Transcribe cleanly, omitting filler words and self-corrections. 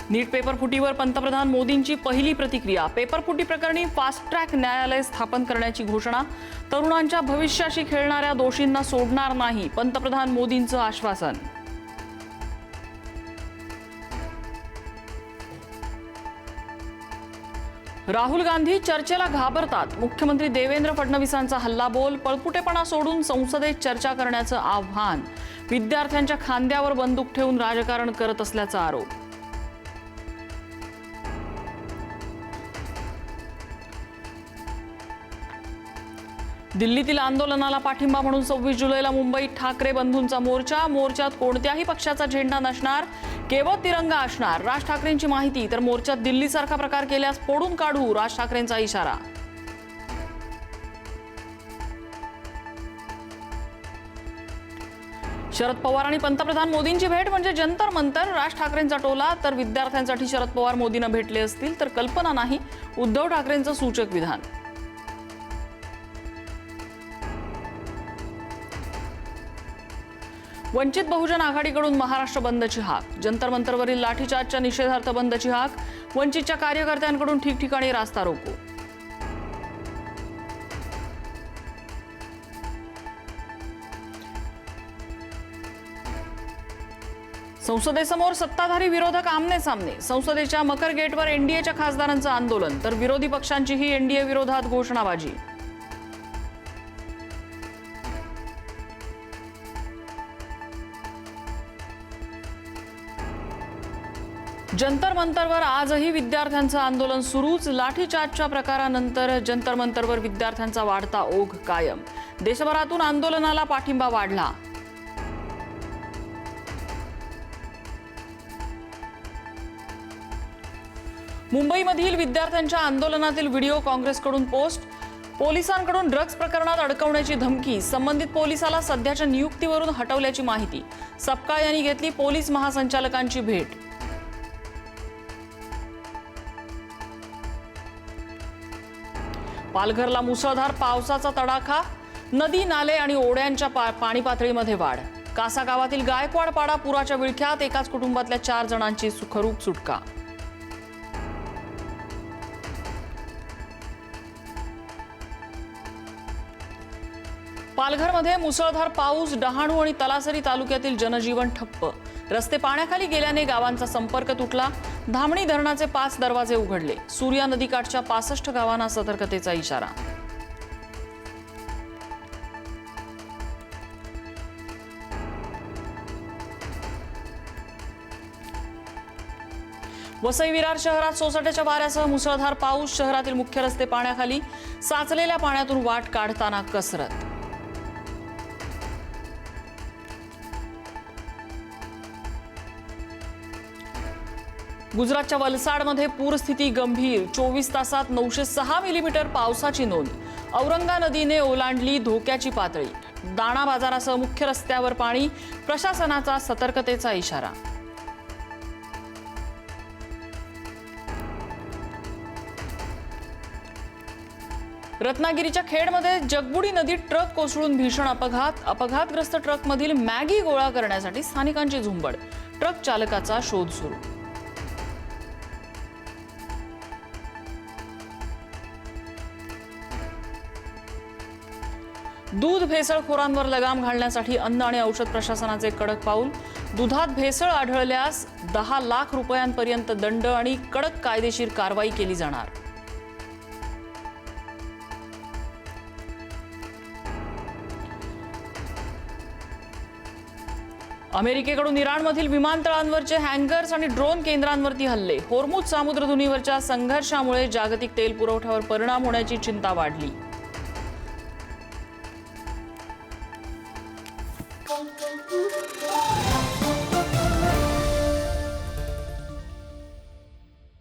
नीट paper फुटीवर पंतप्रधान मोदींची पहिली प्रतिक्रिया. पेपर फुटी प्रकरणी फास्ट ट्रॅक न्यायालय स्थापन करण्याची घोषणा. तरुणांच्या भविष्याशी खेळणाऱ्या दोषींना सोडणार नाही, पंतप्रधान मोदींचं आश्वासन. राहुल गांधी चर्चेला घाबरतात. मुख्यमंत्री देवेंद्र फडणवीसांचा हल्लाबोल. पळपुटेपणा सोडून संसदेत चर्चा करण्याचं आव्हान. विद्यार्थ्यांच्या खांद्यावर बंदूक ठेवून राजकारण करत असल्याचा आरोप. दिल्लीतील आंदोलनाला पाठिंबा म्हणून 26 जुलैला मुंबईत ठाकरे बंधूंचा मोर्चा. मोर्चात कोणत्याही पक्षाचा झेंडा नसणार, केवळ तिरंगा असणार. राज ठाकरेंची माहिती. तर मोर्चात दिल्लीसारखा प्रकार केल्यास फोडून काढू, राज ठाकरेंचा इशारा. शरद पवार आणि पंतप्रधान मोदींची भेट म्हणजे जंतर मंतर. राज ठाकरेंचा टोला. तर विद्यार्थ्यांसाठी शरद पवार मोदींना भेटले असतील तर कल्पना नाही, उद्धव ठाकरेंचं सूचक विधान. वंचित बहुजन आघाडीकडून महाराष्ट्र बंदची हाक. जंतर मंतरवरील लाठीचार्जच्या निषेधार्थ बंदची हाक. वंचितच्या कार्यकर्त्यांकडून ठिकठिकाणी रास्ता रोको. संसदेसमोर सत्ताधारी विरोधक आमने सामने. संसदेच्या मकर गेटवर एनडीएच्या खासदारांचं आंदोलन. तर विरोधी पक्षांचीही एनडीए विरोधात घोषणाबाजी. जंतर मंतरवर आजही विद्यार्थ्यांचं आंदोलन सुरूच. लाठीचार्जच्या प्रकारानंतर जंतर मंतरवर विद्यार्थ्यांचा वाढता ओघ कायम. देशभरातून आंदोलनाला पाठिंबा वाढला. मुंबईमधील विद्यार्थ्यांच्या आंदोलनातील व्हिडिओ काँग्रेसकडून पोस्ट. पोलिसांकडून ड्रग्ज प्रकरणात अडकवण्याची धमकी. संबंधित पोलिसाला सध्याच्या नियुक्तीवरून हटवल्याची माहिती. सपकाळ यांनी घेतली पोलीस महासंचालकांची भेट. पालघरला मुसळधार पावसाचा तडाखा. नदी, नाले आणि ओढ्यांच्या पाणी पातळीमध्ये वाढ. कासा गावातील गायकवाड पाडा पुराच्या विळख्यात. एकाच कुटुंबातल्या 4 जणांची सुखरूप सुटका. पालघरमध्ये मुसळधार पाऊस. डहाणू आणि तलासरी तालुक्यातील जनजीवन ठप्प. रस्ते पाण्याखाली गेल्याने गावांचा संपर्क तुटला. धामणी धरणाचे 5 दरवाजे उघडले. सूर्या नदीकाठच्या 65 गावांना सतर्कतेचा इशारा. वसई विरार शहरात सोसाट्याच्या वाऱ्यासह मुसळधार पाऊस. शहरातील मुख्य रस्ते पाण्याखाली. साचलेल्या पाण्यातून वाट काढताना कसरत. गुजरातच्या वलसाडमध्ये पूरस्थिती गंभीर. 24 तासात 906 मिलीमीटर पावसाची नोंद. औरंगा नदीने ओलांडली धोक्याची पातळी. दाणा बाजारासह मुख्य रस्त्यावर पाणी. प्रशासनाचा सतर्कतेचा इशारा. रत्नागिरीच्या खेडमध्ये जगबुडी नदीत ट्रक कोसळून भीषण अपघात. अपघातग्रस्त ट्रकमधील मॅगी गोळा करण्यासाठी स्थानिकांची झुंबड. ट्रक चालकाचा शोध सुरू. दूध भेसळखोरांवर लगाम घालण्यासाठी अन्न आणि औषध प्रशासनाचे कडक पाऊल. दुधात भेसळ आढळल्यास 10 लाख रुपयांपर्यंत दंड आणि कडक कायदेशीर कारवाई केली जाणार. अमेरिकेकडून इराणमधील विमानतळांवरचे हँगर्स आणि ड्रोन केंद्रांवरती हल्ले. होर्मुझ सामुद्रधुनीवरच्या संघर्षामुळे जागतिक तेल पुरवठ्यावर परिणाम होण्याची चिंता वाढली. Thank you.